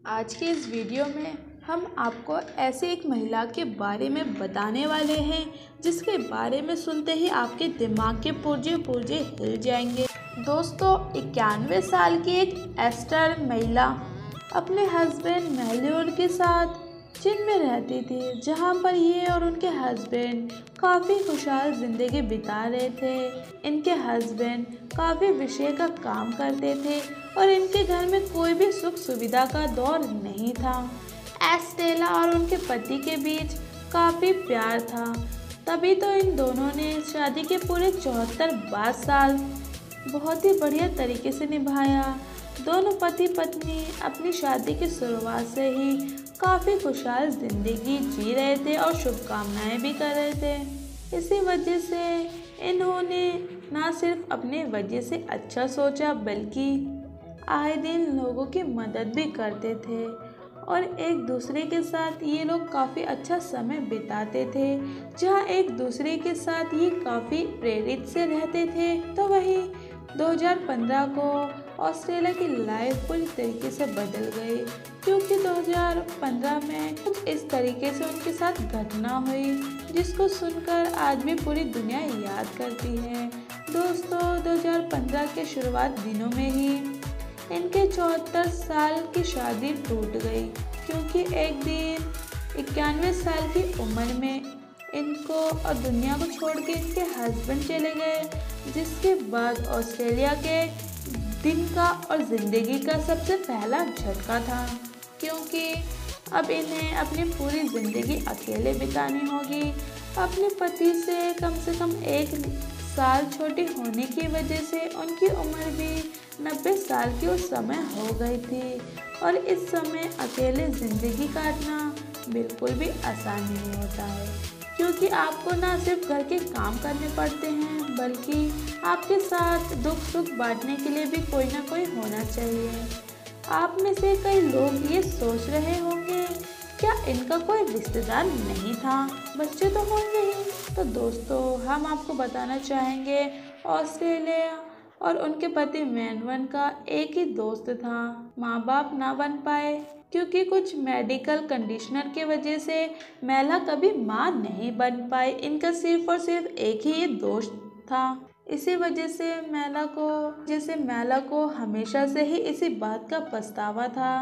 आज के इस वीडियो में हम आपको ऐसे एक महिला के बारे में बताने वाले हैं जिसके बारे में सुनते ही आपके दिमाग के पुर्जे पुर्जे हिल जाएंगे। दोस्तों, 91 साल की एक एस्टर महिला अपने हस्बैंड मैल्योर के साथ चीन में रहती थी, जहां पर ये और उनके हस्बैंड काफ़ी खुशहाल ज़िंदगी बिता रहे थे। इनके हस्बैंड काफ़ी विषय का काम करते थे और इनके घर में कोई भी सुख सुविधा का दौर नहीं था। एस्टेला और उनके पति के बीच काफ़ी प्यार था, तभी तो इन दोनों ने शादी के पूरे 74 साल बहुत ही बढ़िया तरीके से निभाया। दोनों पति पत्नी अपनी शादी की शुरुआत से ही काफ़ी खुशहाल ज़िंदगी जी रहे थे और शुभकामनाएं भी कर रहे थे। इसी वजह से इन्होंने ना सिर्फ अपने वजह से अच्छा सोचा, बल्कि आए दिन लोगों की मदद भी करते थे और एक दूसरे के साथ ये लोग काफ़ी अच्छा समय बिताते थे। जहाँ एक दूसरे के साथ ये काफ़ी प्रेरित से रहते थे, तो वहीं 2015 को ऑस्ट्रेलिया की लाइफ पूरी तरीके से बदल गई, क्योंकि 2015 में कुछ इस तरीके से उनके साथ घटना हुई जिसको सुनकर आज भी पूरी दुनिया याद करती है। दोस्तों, 2015 के शुरुआत दिनों में ही इनके 74 साल की शादी टूट गई, क्योंकि एक दिन 91 साल की उम्र में इनको और दुनिया को छोड़ के इनके हस्बैंड चले गए, जिसके बाद ऑस्ट्रेलिया के दिन का और ज़िंदगी का सबसे पहला झटका था, क्योंकि अब इन्हें अपनी पूरी ज़िंदगी अकेले बितानी होगी। अपने पति से कम 1 साल छोटी होने की वजह से उनकी उम्र भी 90 साल की उस समय हो गई थी और इस समय अकेले ज़िंदगी काटना बिल्कुल भी आसान नहीं होता है, क्योंकि आपको ना सिर्फ घर के काम करने पड़ते हैं, बल्कि आपके साथ दुख सुख बांटने के लिए भी कोई ना कोई होना चाहिए। आप में से कई लोग ये सोच रहे होंगे, क्या इनका कोई रिश्तेदार नहीं था, बच्चे तो होंगे ही। तो दोस्तों, हम आपको बताना चाहेंगे, ऑस्ट्रेलिया और उनके पति मैनवन का एक ही दोस्त था। माँ बाप ना बन पाए क्योंकि कुछ मेडिकल कंडीशनर की वजह से मैला कभी माँ नहीं बन पाई। इनका सिर्फ और सिर्फ एक ही ये दोस्त था। इसी वजह से मैला को हमेशा से ही इसी बात का पछतावा था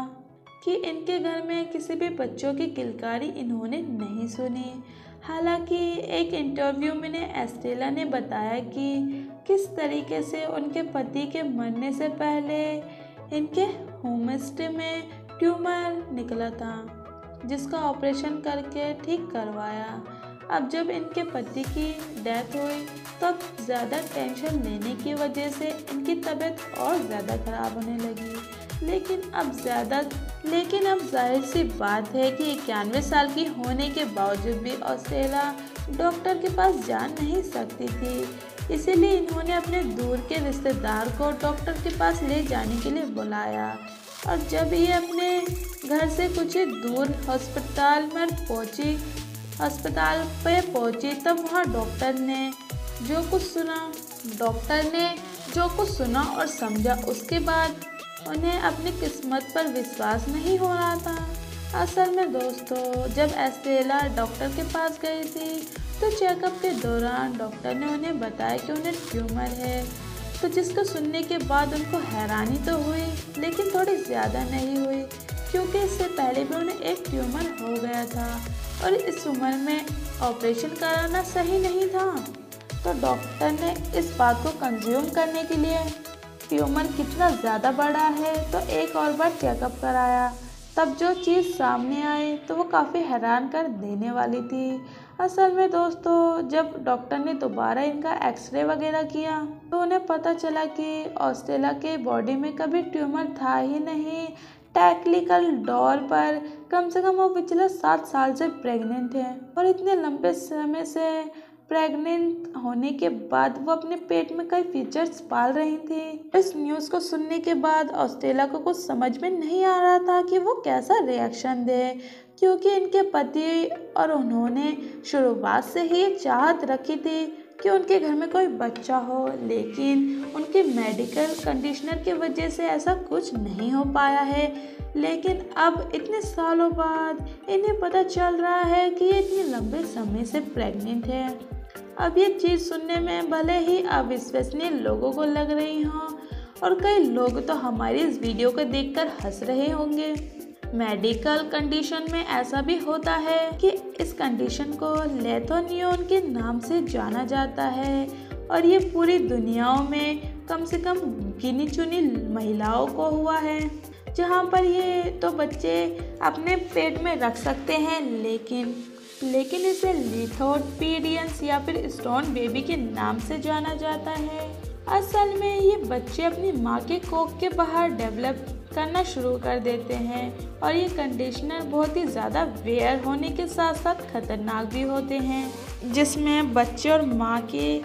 कि इनके घर में किसी भी बच्चों की किलकारी इन्होंने नहीं सुनी। हालांकि एक इंटरव्यू में एस्टेला ने बताया कि किस तरीके से उनके पति के मरने से पहले इनके होमस्टे में ट्यूमर निकला था, जिसका ऑपरेशन करके ठीक करवाया। अब जब इनके पति की डेथ हुई, तब ज़्यादा टेंशन लेने की वजह से इनकी तबीयत और ज़्यादा ख़राब होने लगी। लेकिन अब जाहिर सी बात है कि 91 साल की होने के बावजूद भी ऑस्ट्रेलिया डॉक्टर के पास जा नहीं सकती थी। इसीलिए इन्होंने अपने दूर के रिश्तेदार को डॉक्टर के पास ले जाने के लिए बुलाया, और जब ये अपने घर से कुछ ही दूर अस्पताल पे पहुंची, तब वहाँ डॉक्टर ने जो कुछ सुना और समझा, उसके बाद उन्हें अपनी किस्मत पर विश्वास नहीं हो रहा था। असल में दोस्तों, जब एस्टेला डॉक्टर के पास गई थी, तो चेकअप के दौरान डॉक्टर ने उन्हें बताया कि उन्हें ट्यूमर है। तो जिसको सुनने के बाद उनको हैरानी तो हुई, लेकिन थोड़ी ज़्यादा नहीं हुई, क्योंकि इससे पहले भी उन्हें एक ट्यूमर हो गया था और इस उम्र में ऑपरेशन कराना सही नहीं था। तो डॉक्टर ने इस बात को कंज्यूम करने के लिए ट्यूमर कितना ज़्यादा बड़ा है, तो एक और बार चेकअप कराया। तब जो चीज़ सामने आई तो वो काफ़ी हैरान कर देने वाली थी। असल में दोस्तों, जब डॉक्टर ने दोबारा इनका एक्सरे वगैरह किया, तो उन्हें पता चला कि ऑस्ट्रेलिया के बॉडी में कभी ट्यूमर था ही नहीं। टेक्निकल तौर पर कम से कम वो पिछले 7 साल से प्रेग्नेंट है, और इतने लंबे समय से प्रेग्नेंट होने के बाद वो अपने पेट में कई फीचर्स पाल रही थी। इस न्यूज़ को सुनने के बाद ऑस्ट्रेलिया को कुछ समझ में नहीं आ रहा था कि वो कैसा रिएक्शन दे, क्योंकि इनके पति और उन्होंने शुरुआत से ही चाहत रखी थी कि उनके घर में कोई बच्चा हो, लेकिन उनके मेडिकल कंडीशनर की वजह से ऐसा कुछ नहीं हो पाया है। लेकिन अब इतने सालों बाद इन्हें पता चल रहा है कि ये इतने लंबे समय से प्रेग्नेंट है। अब ये चीज़ सुनने में भले ही अविश्वसनीय लोगों को लग रही हो, और कई लोग तो हमारी इस वीडियो को देखकर हंस रहे होंगे। मेडिकल कंडीशन में ऐसा भी होता है कि इस कंडीशन को लेथोनियोन के नाम से जाना जाता है, और ये पूरी दुनिया में कम से कम गिनी चुनी महिलाओं को हुआ है, जहाँ पर ये तो बच्चे अपने पेट में रख सकते हैं, लेकिन इसे लिथोपीडियंस या फिर स्टोन बेबी के नाम से जाना जाता है। असल में ये बच्चे अपनी माँ के कोख के बाहर डेवलप करना शुरू कर देते हैं, और ये कंडीशनर बहुत ही ज़्यादा रेयर होने के साथ साथ खतरनाक भी होते हैं, जिसमें बच्चे और माँ की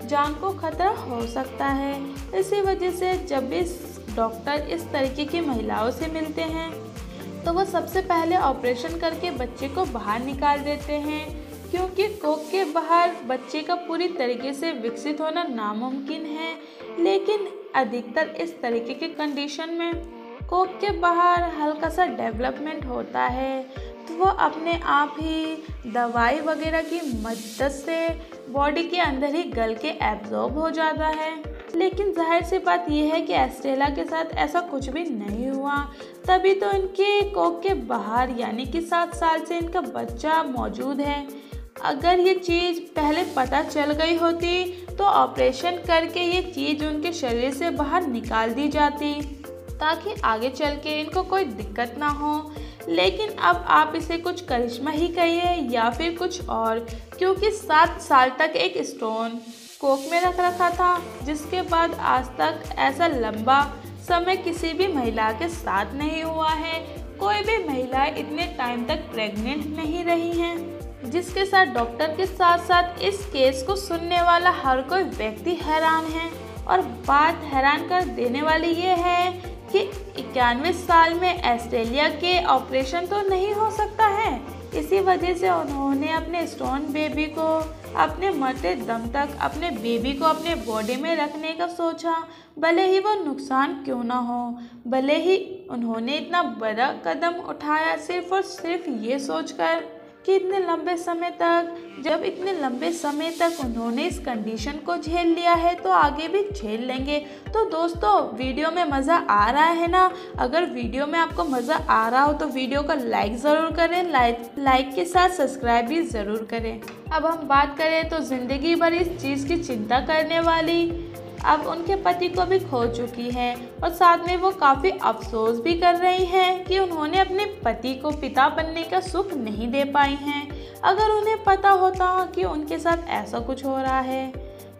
जान को खतरा हो सकता है। इसी वजह से जब भी डॉक्टर इस तरीके की महिलाओं से मिलते हैं तो वो सबसे पहले ऑपरेशन करके बच्चे को बाहर निकाल देते हैं, क्योंकि कोख के बाहर बच्चे का पूरी तरीके से विकसित होना नामुमकिन है। लेकिन अधिकतर इस तरीके के कंडीशन में कोख के बाहर हल्का सा डेवलपमेंट होता है, तो वो अपने आप ही दवाई वगैरह की मदद से बॉडी के अंदर ही गल के एब्जॉर्ब हो जाता है। लेकिन जाहिर सी बात यह है कि एस्टेला के साथ ऐसा कुछ भी नहीं हुआ, तभी तो इनके कोख के बाहर यानी कि 7 साल से इनका बच्चा मौजूद है। अगर ये चीज़ पहले पता चल गई होती तो ऑपरेशन करके ये चीज़ उनके शरीर से बाहर निकाल दी जाती, ताकि आगे चल के इनको कोई दिक्कत ना हो। लेकिन अब आप इसे कुछ करिश्मा ही कहिए या फिर कुछ और, क्योंकि 7 साल तक एक स्टोन कोख में रख रखा था, जिसके बाद आज तक ऐसा लंबा समय किसी भी महिला के साथ नहीं हुआ है। कोई भी महिला इतने टाइम तक प्रेग्नेंट नहीं रही हैं, जिसके साथ डॉक्टर के साथ साथ इस केस को सुनने वाला हर कोई व्यक्ति हैरान है। और बात हैरान कर देने वाली ये है कि 91 साल में ऑस्ट्रेलिया के ऑपरेशन तो नहीं हो सकता है। इसी वजह से उन्होंने अपने स्टोन बेबी को अपने मरते दम तक अपने बेबी को अपने बॉडी में रखने का सोचा, भले ही वो नुकसान क्यों ना हो। भले ही उन्होंने इतना बड़ा कदम उठाया सिर्फ और सिर्फ ये सोचकर कि इतने लंबे समय तक उन्होंने इस कंडीशन को झेल लिया है, तो आगे भी झेल लेंगे। तो दोस्तों, वीडियो में मज़ा आ रहा है ना? अगर वीडियो में आपको मज़ा आ रहा हो तो वीडियो को लाइक ज़रूर करें, लाइक के साथ सब्सक्राइब भी ज़रूर करें। अब हम बात करें तो ज़िंदगी भर इस चीज़ की चिंता करने वाली अब उनके पति को भी खो चुकी है, और साथ में वो काफ़ी अफसोस भी कर रही हैं कि उन्होंने अपने पति को पिता बनने का सुख नहीं दे पाई हैं। अगर उन्हें पता होता कि उनके साथ ऐसा कुछ हो रहा है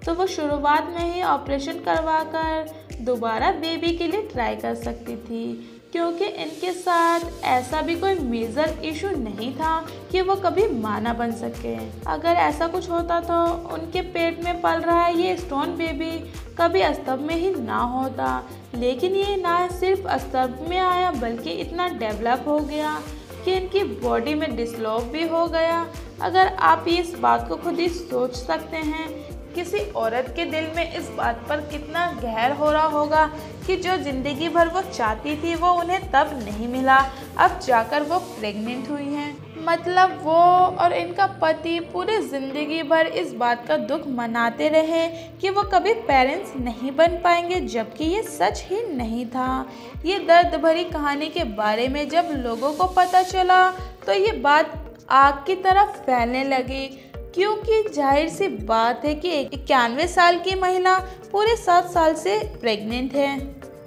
तो वो शुरुआत में ही ऑपरेशन करवाकर दोबारा बेबी के लिए ट्राई कर सकती थी, क्योंकि इनके साथ ऐसा भी कोई मेजर इशू नहीं था कि वो कभी मां ना बन सके। अगर ऐसा कुछ होता तो उनके पेट में पल रहा है ये स्टोन बेबी कभी स्तब में ही ना होता। लेकिन ये ना सिर्फ स्तब में आया बल्कि इतना डेवलप हो गया कि इनकी बॉडी में डिसलॉव भी हो गया। अगर आप इस बात को खुद ही सोच सकते हैं, किसी औरत के दिल में इस बात पर कितना गहर हो रहा होगा कि जो ज़िंदगी भर वो चाहती थी वो उन्हें तब नहीं मिला, अब जाकर वो प्रेग्नेंट हुई हैं। मतलब वो और इनका पति पूरी ज़िंदगी भर इस बात का दुख मनाते रहे कि वो कभी पेरेंट्स नहीं बन पाएंगे, जबकि ये सच ही नहीं था। ये दर्द भरी कहानी के बारे में जब लोगों को पता चला तो ये बात आग की तरह फैलने लगी, क्योंकि जाहिर सी बात है कि 91 साल की महिला पूरे 7 साल से प्रेग्नेंट है,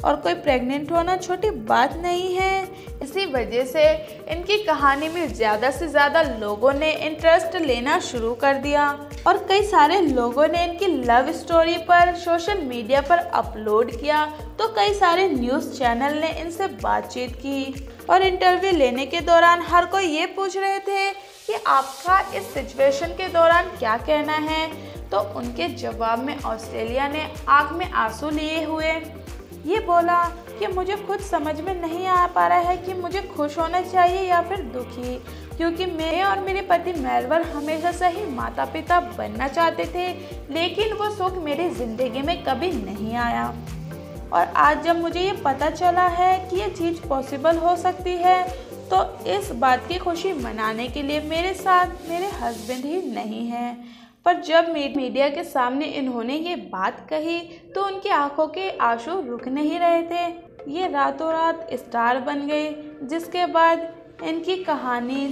और कोई प्रेग्नेंट होना छोटी बात नहीं है। इसी वजह से इनकी कहानी में ज़्यादा से ज़्यादा लोगों ने इंटरेस्ट लेना शुरू कर दिया, और कई सारे लोगों ने इनकी लव स्टोरी पर सोशल मीडिया पर अपलोड किया। तो कई सारे न्यूज़ चैनल ने इनसे बातचीत की, और इंटरव्यू लेने के दौरान हर कोई ये पूछ रहे थे कि आपका इस सिचुएशन के दौरान क्या कहना है। तो उनके जवाब में ऑस्ट्रेलिया ने आँख में आंसू लिए हुए ये बोला कि मुझे खुद समझ में नहीं आ पा रहा है कि मुझे खुश होना चाहिए या फिर दुखी, क्योंकि मैं और मेरे पति मेलवर हमेशा से ही माता पिता बनना चाहते थे, लेकिन वो सुख मेरी ज़िंदगी में कभी नहीं आया। और आज जब मुझे ये पता चला है कि ये चीज़ पॉसिबल हो सकती है, तो इस बात की खुशी मनाने के लिए मेरे साथ मेरे हस्बैंड ही नहीं हैं। पर जब मीडिया के सामने इन्होंने ये बात कही तो उनकी आंखों के आंसू रुक नहीं रहे थे। ये रातों रात स्टार बन गए, जिसके बाद इनकी कहानी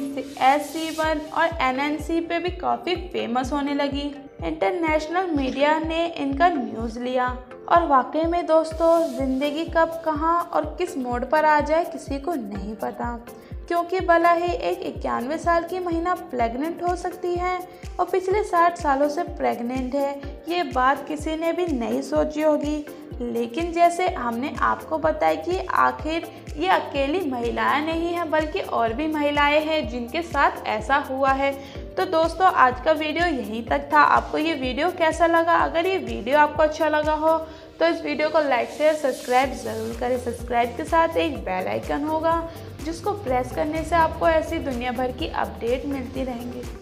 S7 और NNC पे भी काफ़ी फेमस होने लगी। इंटरनेशनल मीडिया ने इनका न्यूज़ लिया और वाकई में दोस्तों, ज़िंदगी कब कहाँ और किस मोड़ पर आ जाए किसी को नहीं पता, क्योंकि भला ही एक 91 साल की महिला प्रेग्नेंट हो सकती है और पिछले 60 सालों से प्रेग्नेंट है। ये बात किसी ने भी नहीं सोची होगी, लेकिन जैसे हमने आपको बताया कि आखिर ये अकेली महिलाएं नहीं हैं, बल्कि और भी महिलाएं हैं जिनके साथ ऐसा हुआ है। तो दोस्तों, आज का वीडियो यहीं तक था। आपको ये वीडियो कैसा लगा? अगर ये वीडियो आपको अच्छा लगा हो तो इस वीडियो को लाइक शेयर सब्सक्राइब ज़रूर करें। सब्सक्राइब के साथ एक बेल आइकन होगा जिसको प्रेस करने से आपको ऐसी दुनिया भर की अपडेट मिलती रहेंगी।